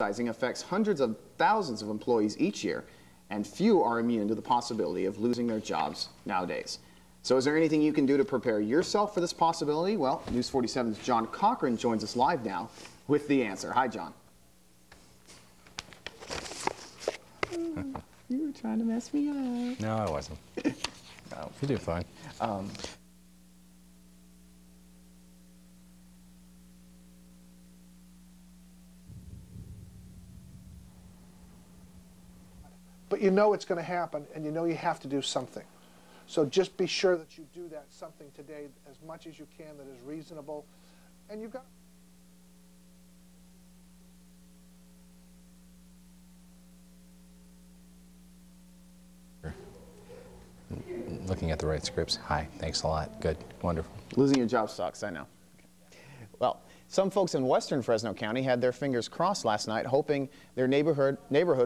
affects hundreds of thousands of employees each year, and few are immune to the possibility of losing their jobs nowadays. So is there anything you can do to prepare yourself for this possibility? Well, News 47's John Cochran joins us live now with the answer. Hi, John. You were trying to mess me up. No, I wasn't. No, you do fine. But you know it's going to happen, and you know you have to do something. So just be sure that you do that something today as much as you can that is reasonable. And you've got... Looking at the right scripts. Hi, thanks a lot. Good, wonderful. Losing your job sucks, I know. Well, some folks in western Fresno County had their fingers crossed last night, hoping their neighborhood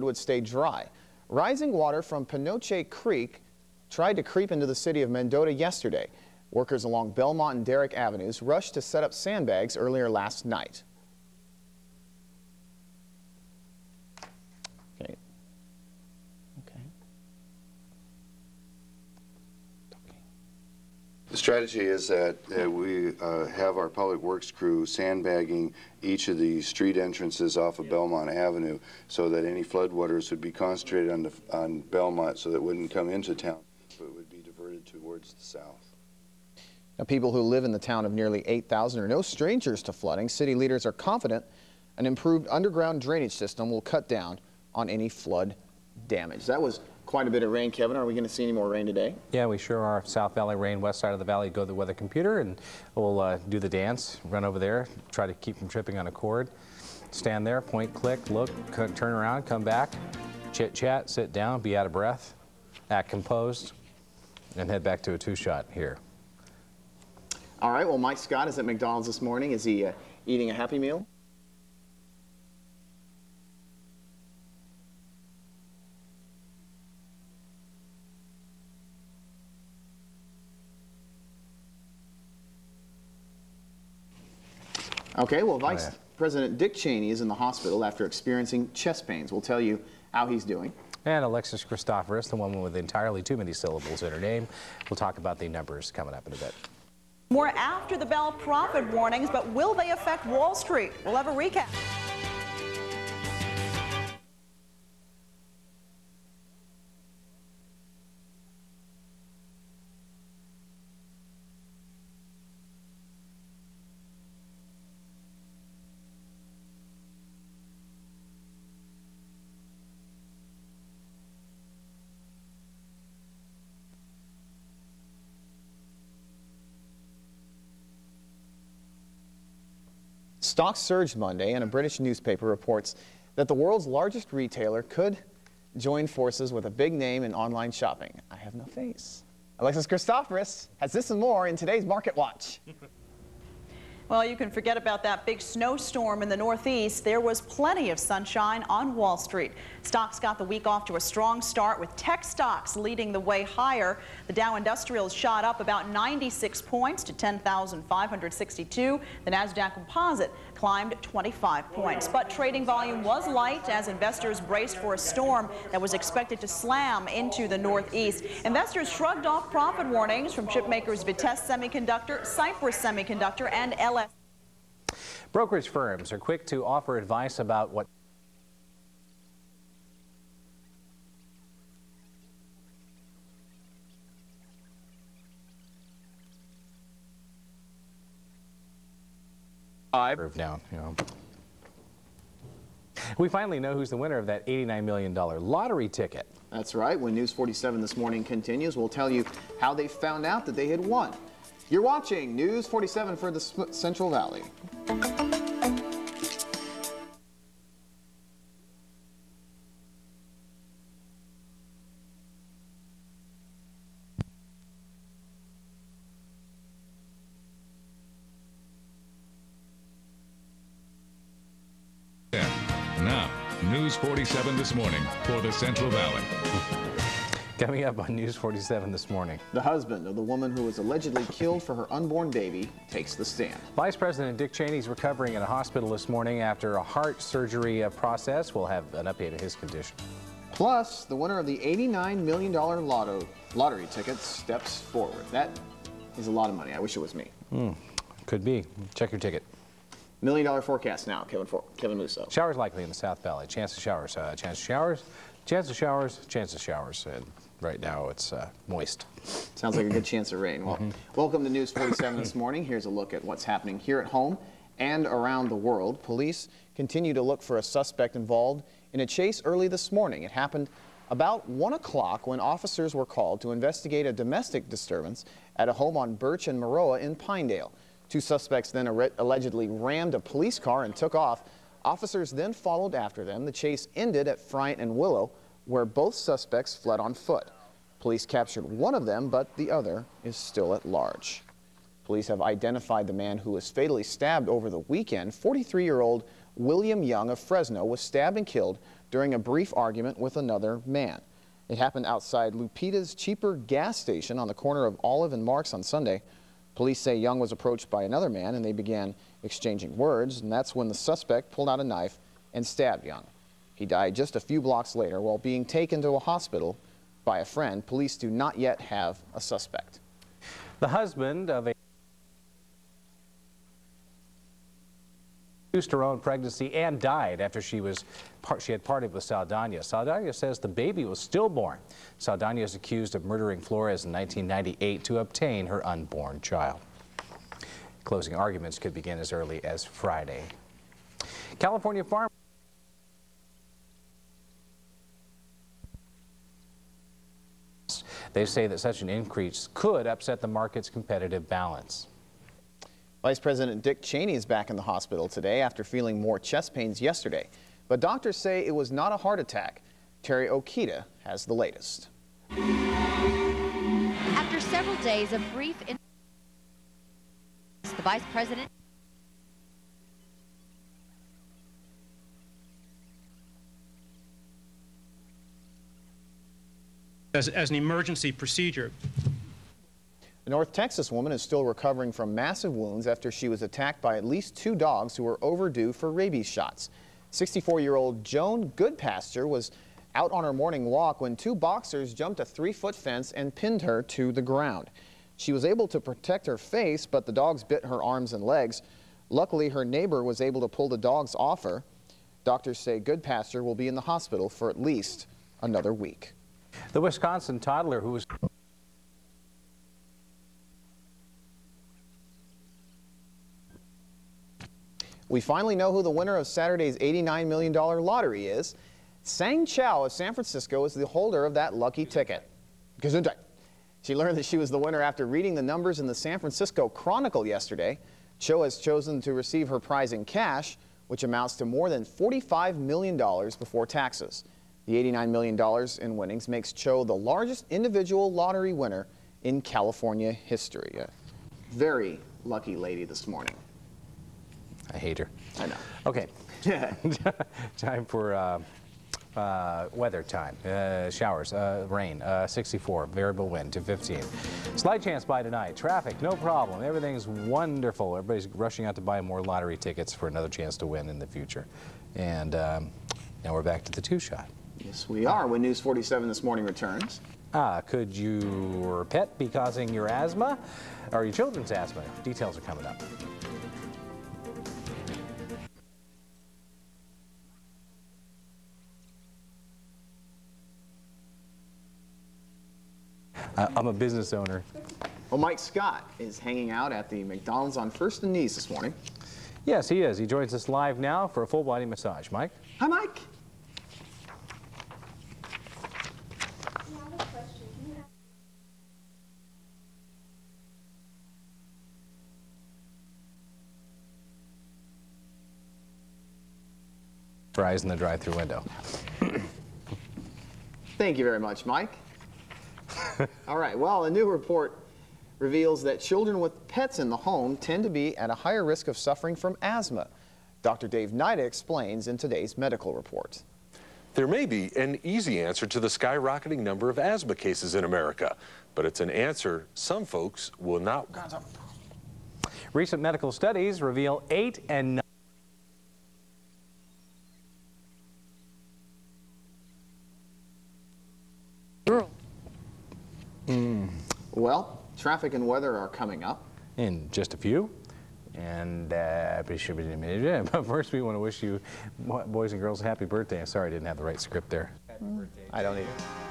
would stay dry. Rising water from Pinoche Creek tried to creep into the city of Mendota yesterday. Workers along Belmont and Derrick Avenues rushed to set up sandbags earlier last night. Okay. The strategy is that we have our public works crew sandbagging each of the street entrances off of Belmont Avenue so that any floodwaters would be concentrated on Belmont so that it wouldn't come into town, but would be diverted towards the south. Now, people who live in the town of nearly 8,000 are no strangers to flooding. City leaders are confident an improved underground drainage system will cut down on any flood damage. That was quite a bit of rain, Kevin. Are we going to see any more rain today? Yeah, we sure are. South Valley rain, west side of the valley, go to the weather computer, and we'll do the dance, run over there, try to keep from tripping on a cord. Stand there, point, click, look, turn around, come back, chit-chat, sit down, be out of breath, act composed, and head back to a two-shot here. All right, well, Mike Scott is at McDonald's this morning. Is he eating a Happy Meal? Okay, well, Vice President Dick Cheney is in the hospital after experiencing chest pains. We'll tell you how he's doing. And Alexis Christoforous, the woman with entirely too many syllables in her name. We'll talk about the numbers coming up in a bit. More after the bell profit warnings, but will they affect Wall Street? We'll have a recap. Stocks surged Monday, and a British newspaper reports that the world's largest retailer could join forces with a big name in online shopping. I have no face. Alexis Christoforous has this and more in today's Market Watch. Well, you can forget about that big snowstorm in the Northeast. There was plenty of sunshine on Wall Street. Stocks got the week off to a strong start, with tech stocks leading the way higher. The Dow Industrials shot up about 96 points to 10,562. The Nasdaq Composite climbed 25 points. But trading volume was light as investors braced for a storm that was expected to slam into the Northeast. Investors shrugged off profit warnings from chip makers Vitesse Semiconductor, Cypress Semiconductor, and LS. Brokerage firms are quick to offer advice about what down, you know. We finally know who's the winner of that $89 million lottery ticket. That's right. When News 47 this morning continues, we'll tell you how they found out that they had won. You're watching News 47 for the Central Valley. Now, News 47 this morning for the Central Valley. Coming up on News 47 this morning. The husband of the woman who was allegedly killed for her unborn baby takes the stand. Vice President Dick Cheney is recovering in a hospital this morning after a heart surgery process. We'll have an update of his condition. Plus, the winner of the $89 million lottery ticket steps forward. That is a lot of money. I wish it was me. Could be. Check your ticket. $1 million forecast now, Kevin Musso. Showers likely in the South Valley. Chance of showers. Chance of showers. Chance of showers. Chance of showers. And right now it's moist. Sounds like a good chance of rain. Well, welcome to News 47 this morning. Here's a look at what's happening here at home and around the world. Police continue to look for a suspect involved in a chase early this morning. It happened about 1 o'clock when officers were called to investigate a domestic disturbance at a home on Birch and Maroa in Pinedale. 2 suspects then allegedly rammed a police car and took off. Officers then followed after them. The chase ended at Friant and Willow, where both suspects fled on foot. Police captured one of them, but the other is still at large. Police have identified the man who was fatally stabbed over the weekend. 43-year-old William Young of Fresno was stabbed and killed during a brief argument with another man. It happened outside Lupita's Cheaper gas station on the corner of Olive and Marks on Sunday. Police say Young was approached by another man and they began exchanging words, and that's when the suspect pulled out a knife and stabbed Young. He died just a few blocks later while being taken to a hospital by a friend. Police do not yet have a suspect. The husband of a induced her own pregnancy and died after she had partied with Saldana. Saldana says the baby was stillborn. Saldana is accused of murdering Flores in 1998 to obtain her unborn child. Closing arguments could begin as early as Friday. California farmers they say that such an increase could upset the market's competitive balance. Vice President Dick Cheney is back in the hospital today after feeling more chest pains yesterday. But doctors say it was not a heart attack. Terry Okita has the latest. After several days of brief the Vice President as an emergency procedure. A North Texas woman is still recovering from massive wounds after she was attacked by at least 2 dogs who were overdue for rabies shots. 64-year-old Joan Goodpasture was out on her morning walk when 2 boxers jumped a 3-foot fence and pinned her to the ground. She was able to protect her face, but the dogs bit her arms and legs. Luckily, her neighbor was able to pull the dogs off her. Doctors say Goodpasture will be in the hospital for at least another week. The Wisconsin toddler who was We finally know who the winner of Saturday's $89 million lottery is. Sang Chow of San Francisco is the holder of that lucky ticket. Gesundheit. She learned that she was the winner after reading the numbers in the San Francisco Chronicle yesterday. Cho has chosen to receive her prize in cash, which amounts to more than $45 million before taxes. The $89 million in winnings makes Cho the largest individual lottery winner in California history. A very lucky lady this morning. I hate her. I know. Okay. Time for weather time. Showers, rain, 64, variable wind to 15. Slight chance by tonight. Traffic, no problem. Everything's wonderful. Everybody's rushing out to buy more lottery tickets for another chance to win in the future. And now we're back to the 2-shot. Yes, we are when News 47 this morning returns. Could your pet be causing your asthma or your children's asthma? Details are coming up. I'm a business owner. Well, Mike Scott is hanging out at the McDonald's on First and Nees this morning. Yes, he is. He joins us live now for a full-body massage. Mike? Hi, Mike. Fries in the drive-thru window. Thank you very much, Mike. All right, well, a new report reveals that children with pets in the home tend to be at a higher risk of suffering from asthma. Dr. Dave Nida explains in today's medical report. There may be an easy answer to the skyrocketing number of asthma cases in America, but it's an answer some folks will not. Recent medical studies reveal 8 and 9. Well, traffic and weather are coming up In just a few. And but first we want to wish you boys and girls a happy birthday. I'm sorry I didn't have the right script there. I don't either.